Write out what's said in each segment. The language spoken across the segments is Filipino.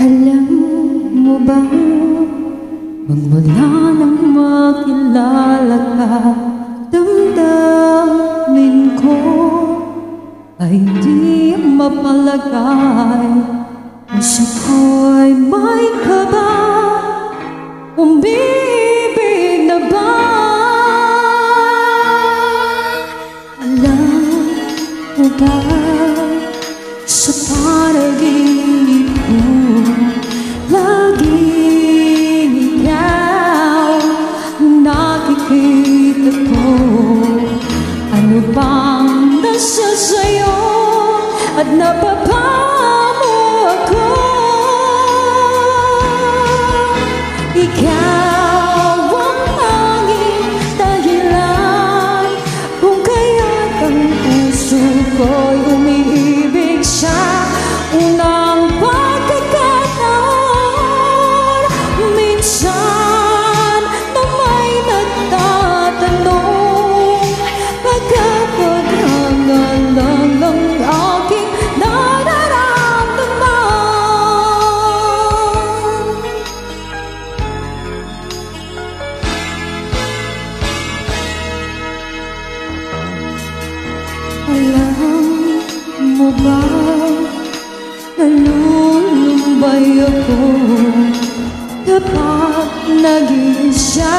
Alam mo bang magmula nang makilala ka, damdamin ko ay di mapalagay. Puso ko'y may kaba, umibig na ba? Alam mo ba, sa panaginip ko laging ikaw nakikita ko. Ano bang nasa sa'yo at napapamo ako? Ikaw ang tanging dahilan kung kaya't ang puso ko'y umiibig sa unang pagkakataon. Minsan na may nagtatanong, pagkapaghangan lang ng aking nararamdaman. Alam mo ba, nalulumbay ako kapag nag-iisa.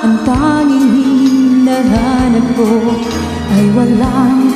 Ang tanging hinahanap ko ay walang